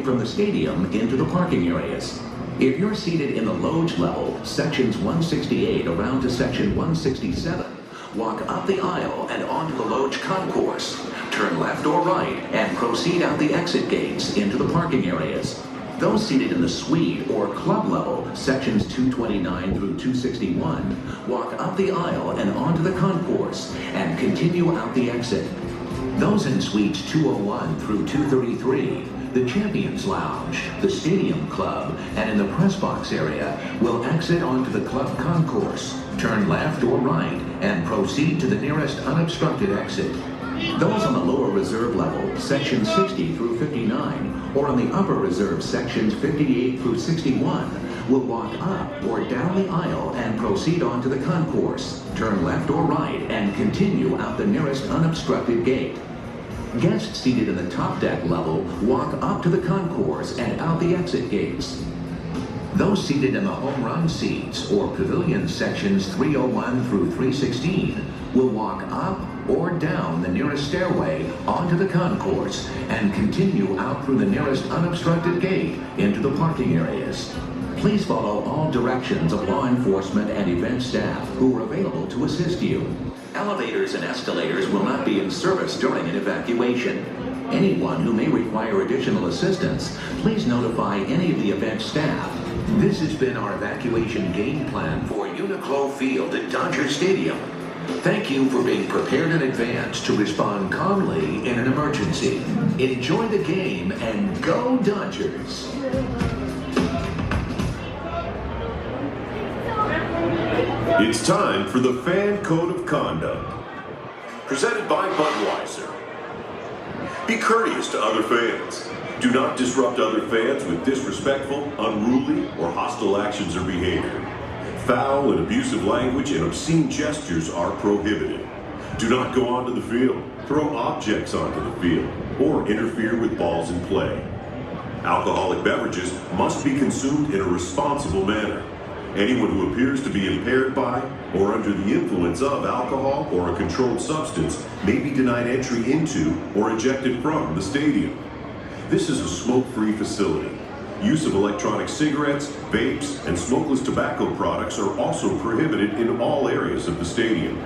way from the stadium into the parking areas. If you're seated in the loge level, sections 168 around to section 167, walk up the aisle and onto the loge concourse. Turn left or right and proceed out the exit gates into the parking areas. Those seated in the suite or club level, sections 229 through 261, walk up the aisle and onto the concourse and continue out the exit. Those in suites 201 through 233, the Champions Lounge, the Stadium Club, and in the press box area will exit onto the club concourse, turn left or right, and proceed to the nearest unobstructed exit. Those on the lower reserve level, sections 60 through 59, or on the upper reserve sections 58 through 61, will walk up or down the aisle and proceed onto the concourse, turn left or right, and continue out the nearest unobstructed gate. Guests seated in the top deck level walk up to the concourse and out the exit gates. Those seated in the home run seats or pavilion sections 301 through 316 will walk up or down the nearest stairway onto the concourse and continue out through the nearest unobstructed gate into the parking areas. Please follow all directions of law enforcement and event staff who are available to assist you. Elevators and escalators will not be in service during an evacuation. Anyone who may require additional assistance, please notify any of the event staff. This has been our evacuation game plan for Uniqlo Field at Dodger Stadium. Thank you for being prepared in advance to respond calmly in an emergency. Enjoy the game and go Dodgers! It's time for the Fan Code of Conduct, presented by Budweiser. Be courteous to other fans. Do not disrupt other fans with disrespectful, unruly, or hostile actions or behavior. Foul and abusive language and obscene gestures are prohibited. Do not go onto the field, throw objects onto the field, or interfere with balls in play. Alcoholic beverages must be consumed in a responsible manner. Anyone who appears to be impaired by or under the influence of alcohol or a controlled substance may be denied entry into or ejected from the stadium. This is a smoke-free facility. Use of electronic cigarettes, vapes, and smokeless tobacco products are also prohibited in all areas of the stadium.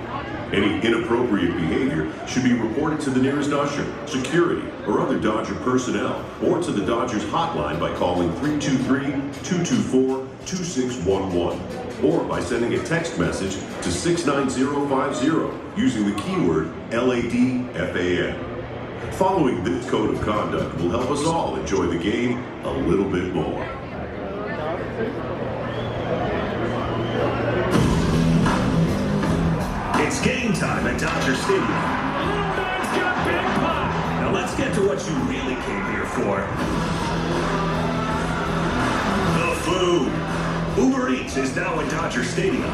Any inappropriate behavior should be reported to the nearest usher, security, or other Dodger personnel, or to the Dodgers hotline by calling 323-224-2611, or by sending a text message to 69050 using the keyword LADFAN. Following this code of conduct will help us all enjoy the game a little bit more. It's game time at Dodger Stadium. Now let's get to what you really came here for. The food. Uber Eats is now in Dodger Stadium.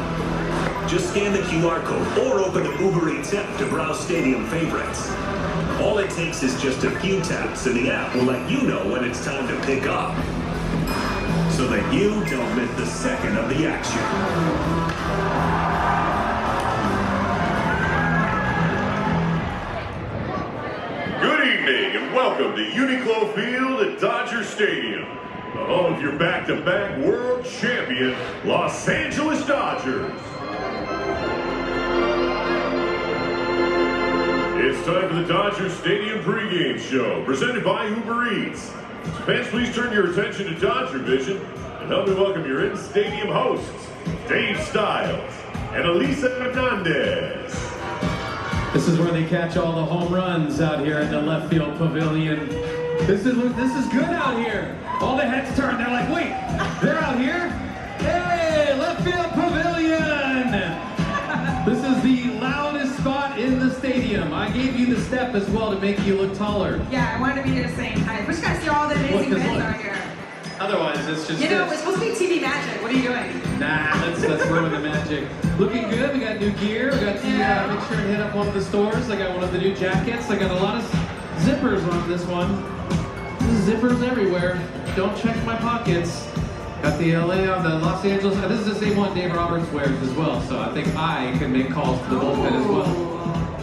Just scan the QR code or open the Uber Eats app to browse stadium favorites. All it takes is just a few taps and the app will let you know when it's time to pick up, so that you don't miss the second of the action. Good evening and welcome to Uniqlo Field at Dodger Stadium, the home of your back-to-back world champion, Los Angeles Dodgers. It's time for the Dodger Stadium pregame show, presented by Uber Eats. Fans, please turn your attention to Dodger Vision and help me welcome your in-stadium hosts, Dave Stiles and Elisa Hernandez. This is where they catch all the home runs out here in the left field pavilion. This is good out here. All the heads turn. They're like, wait, they're out here? Hey, left field pavilion! This is the loudest spot in the stadium. I gave you the step as well to make you look taller. Yeah, I wanted to be the same height. We just gotta see all the amazing fans out here. Otherwise, it's just... You know, it's supposed to be TV magic. What are you doing? Nah, let's ruin the magic. Looking good. We got new gear. We got to make sure and hit up one of the stores. I got one of the new jackets. I got a lot of zippers on this one. There's zippers everywhere. Don't check my pockets. Got the LA on the Los Angeles. This is the same one Dave Roberts wears as well, so I think I can make calls to the bullpen as well.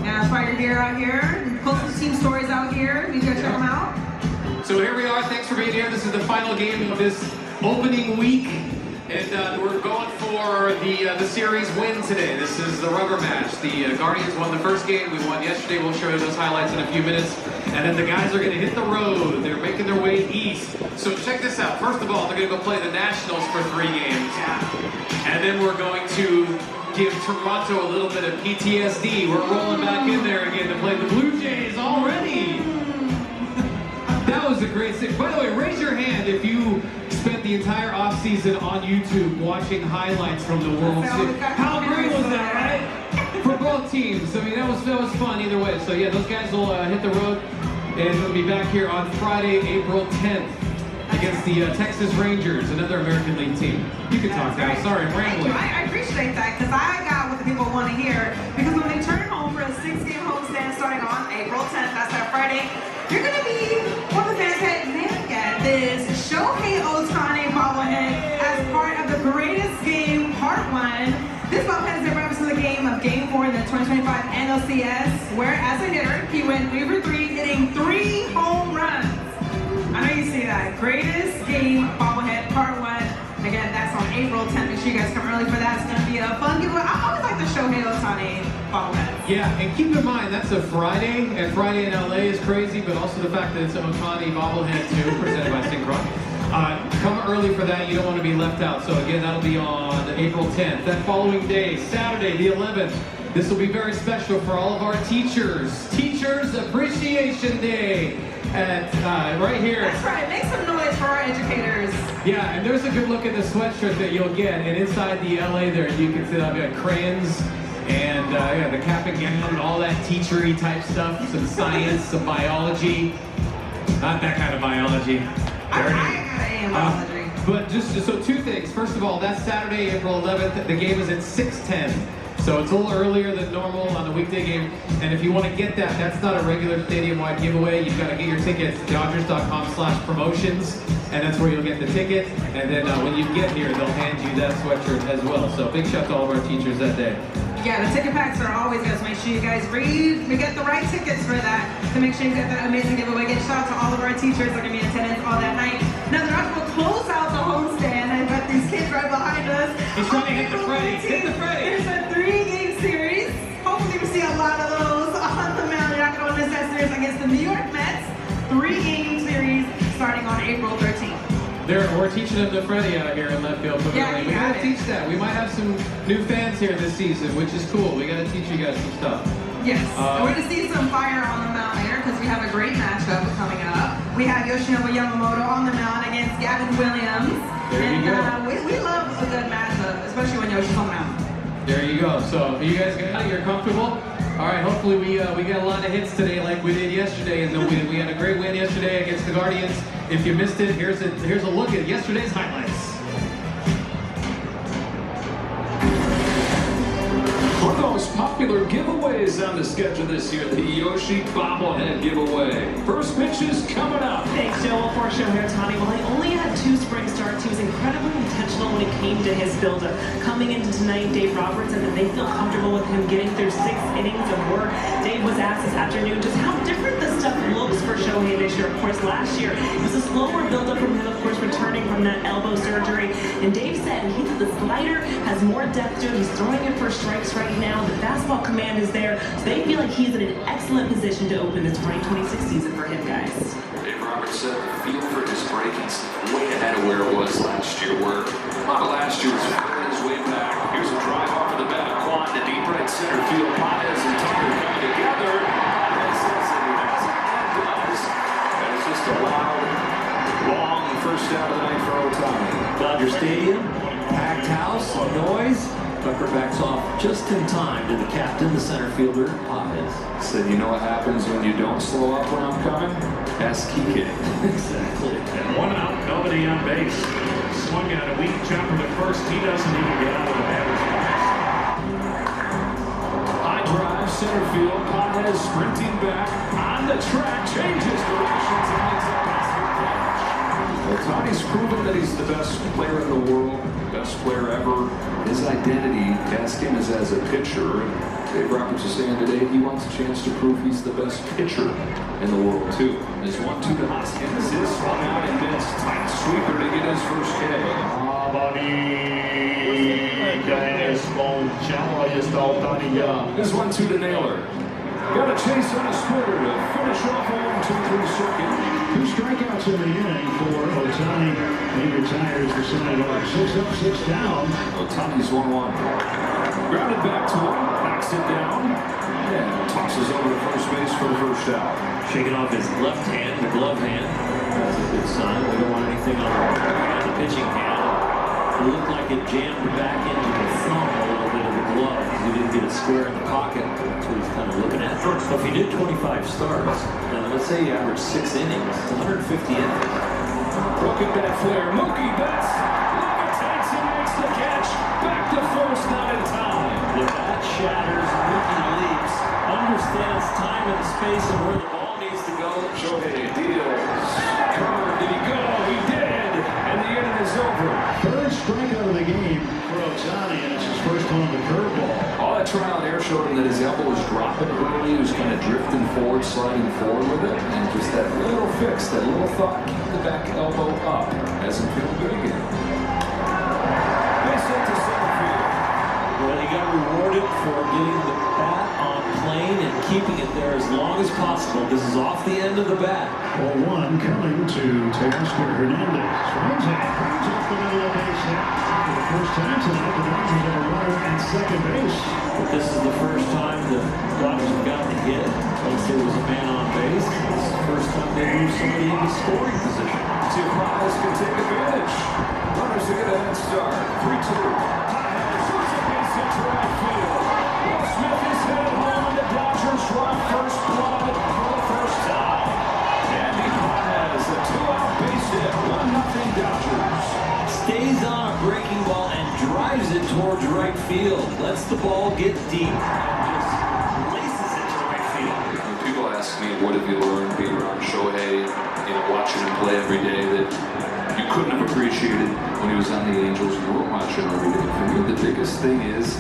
Yeah, that's why you're here out here. Post some team stories out here. You go check them out. So here we are. Thanks for being here. This is the final game of this opening week. And we're going for the series win today. This is the rubber match. The Guardians won the first game. We won yesterday. We'll show you those highlights in a few minutes. And then the guys are going to hit the road. They're making their way east. So check this out. First of all, they're going to go play the Nationals for 3 games. And then we're going to give Toronto a little bit of PTSD. We're rolling back in there again to play the Blue Jays already. That was a great thing. By the way, raise your hand if you spent the entire offseason on YouTube watching highlights from the World Series. How great was that, right? For both teams. I mean, that was fun either way. So yeah, those guys will hit the road, and we'll be back here on Friday, April 10th against the Texas Rangers, another American League team. You can talk now. Sorry, I'm rambling. I appreciate that, because I got what the people want to hear. Because when they turn home for a 6-game homestand starting on April 10th, that's that Friday, you're going to be one of the fans that may get this Shohei Ohtani bobblehead as part of the greatest game, part 1. This bobblehead is in reference to the game of Game 4 in the 2025 NLCS, where as a hitter, he went 3 for 3, hitting 3 home runs. I know you see that. Greatest game bobblehead, part 1. Again, that's on April 10th. Make sure you guys come early for that. It's going to be a fun giveaway. I always like the Shohei Ohtani bobblehead. Yeah, and keep in mind, that's a Friday, and Friday in LA is crazy, but also the fact that it's an Ohtani bobblehead too, presented by Synchron. Come early for that. You don't want to be left out. So again, that'll be on April 10th. That following day, Saturday, the 11th, this will be very special for all of our teachers. Teachers Appreciation Day. Right here. That's right. Make some noise for our educators. Yeah, and there's a good look at the sweatshirt that you'll get. And inside the LA there, you can see I've got crayons and the cap and gown and all that teachery type stuff. Some science, some biology. Not that kind of biology. I got A in biology. But just so 2 things. First of all, that's Saturday, April 11th. The game is at 6:10. So it's a little earlier than normal on the weekday game. And if you want to get that, that's not a regular stadium-wide giveaway. You've got to get your tickets, Dodgers.com/promotions, and that's where you'll get the ticket. And then when you get here, they'll hand you that sweatshirt as well. So big shout to all of our teachers that day. Yeah, the ticket packs are always good, so make sure you guys read. We get the right tickets for that to make sure you get that amazing giveaway. Get shout out to all of our teachers that are going to be in attendance all that night. Now, the rest will close out the homestand. I've got these kids right behind us. He's trying to hit the Freddy. Hit the Freddy. There's a 3-game series. Hopefully, we see a lot of those on the mound. You're not going to miss that series against the New York Mets. 3-game series starting on April 13th. We're teaching them the Freddy out here in left field. Yeah, we gotta teach that. We might have some new fans here this season, which is cool. We gotta teach you guys some stuff. Yes, and we're gonna see some fire on the mound here because we have a great matchup coming up. We have Yoshinobu Yamamoto on the mound against Gavin Williams. There you go. We love a good matchup, especially when Yoshi's on the mound. There you go. So you guys got it? You're comfortable? All right, hopefully we got a lot of hits today like we did yesterday, and we had a great win yesterday against the Guardians. If you missed it, here's a look at yesterday's highlights. One of the most popular giveaways on the schedule this year, the Yoshi bobblehead giveaway. First pitch is coming up. Thanks, Joel. For Shohei Ohtani, while he only had 2 spring starts, he was incredibly intentional when it came to his build-up. Coming into tonight, Dave Roberts said that they feel comfortable with him getting through 6 innings of work. Dave was asked this afternoon just how different the stuff looks for Shohei this year. Of course, last year it was a slower build-up from him, of course, returning from that elbow surgery. And Dave said he thought the slider has more depth to it. He's throwing it for strikes right now. The fastball command is there. So they feel like he's in an excellent position to open the 2026 season for him, guys. Dave Roberts said the feel for his breaking's way ahead of where it was last year, where a lot of last year was finding his way back. Here's a drive off of the bat of Quan to deep right center field. Pontes and Tucker coming together. Pontes says that he hasn't and does. And it's just a long first out of the night for Ohtani. Dodger Stadium, packed house, noise. Tucker backs off just in time to the captain, the center fielder, Pontes. Said, you know what happens when you don't slow up when I'm coming? Ask Kike. Exactly. And 1 out, nobody on base. Swung at a weak jumper to first. He doesn't even get out of the batter's box. High drive, center field. Pontes sprinting back on the track, changes directions and ends up. Ohtani's proven that he's the best player in the world, best player ever. His identity, cast him as a pitcher. Dave Roberts is saying today he wants a chance to prove he's the best pitcher in the world, too. There's 1-2 to Hoskins. His swung out and missed. Tight sweeper to get his first K. There's 1-2 to Naylor. Got a chase on a splitter to finish off a 1-2-3 second. 2 strikeouts in the inning for Ohtani. He retires the Senators. 6 up, 6 down. Ohtani's 1-1. Grounded back to him. Backs it down. And tosses over to first base for the first out. Shaking off his left hand, the glove hand. That's a good sign. We don't want anything on the pitching hand. It looked like it jammed back into the thumb a little bit of the glove. He didn't get it square in the pocket. That's what he's kind of looking at. So if he did 25 starts, and let's say he averaged 6 innings, 150 innings. Broken bat flare. Mookie Betts levitates and makes the catch. Back to first, not in time. The bat shatters, Mookie leaps, understands time and space and where the ball needs to go. Shohei deals. Curve, did he go? He did. And the inning is over. 3rd strikeout of the game for Ohtani, and it's his first one on the curveball. All that trial and error showed him that his elbow was dropping early. He was kind of drifting forward, sliding forward with it. And just that little fix, that little thought, keep the back elbow up. Hasn't feel good again. Base hit to center field. Well, he got rewarded for getting the bat on plane and keeping it there as long as possible. This is off the end of the bat. 0-1 coming to Teoscar Hernandez. Swings it, brings up the middle of base hit. For the first time tonight, the Dodgers have a runner at second base. But this is the first time the Dodgers have gotten a hit once there was a man on base. This is the first time they moved somebody into scoring position. See if Miles can take advantage. Runners to get a head start. 3-2. Shoots a base hit to right field. Will Smith is headed home, and the Dodgers run first blood for the first time. Andy Paez, a 2-out base hit. 1-0 Dodgers. Stays on a breaking ball and drives it towards right field. Lets the ball get deep and just laces it to right field. When people ask me, what have you learned being around Shohei, watching him play every day, that you couldn't have appreciated when he was on the Angels, you weren't watching every day. For me, the biggest thing is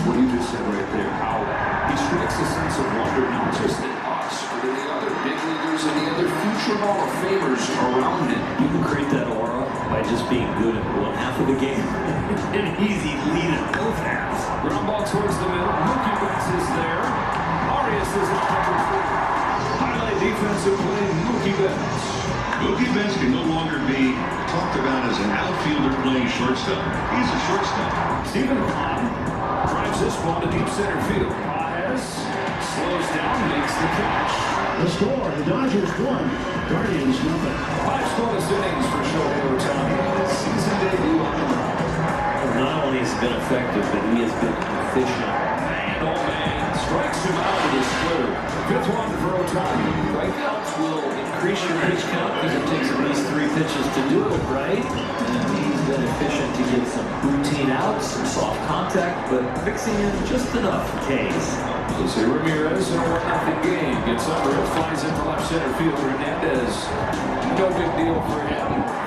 what you just said right there, how he strikes a sense of wonder, not just in us, but in the other big leaguers and the other future Hall of Famers around him. You can create that aura by just being good at one half of the game. An easy lead at both halves. Ground ball towards the middle. Mookie Betts is there. Arias is at number 3. Highlight defensive play, Mookie Betts. Mookie Betts can no longer be talked about as an outfielder playing shortstop. He's a shortstop. Stephen Hahn drives this one to deep center field. Paez slows down, makes the catch. The score, the Dodgers 1, Guardians 0. 5 scoreless innings for Shohei Ohtani. Season debut on the mound. Not only has he been effective, but he has been efficient. And old man strikes him out with his splitter. 5th one for Ohtani. Strikeouts will Increase your pitch count because it takes at least 3 pitches to do it, right? And he's been efficient to get some routine outs, some soft contact, but mixing in just enough Ks. Jose Ramirez in a 1-0 game. Gets under it, flies into left center field. Hernandez, no big deal for him.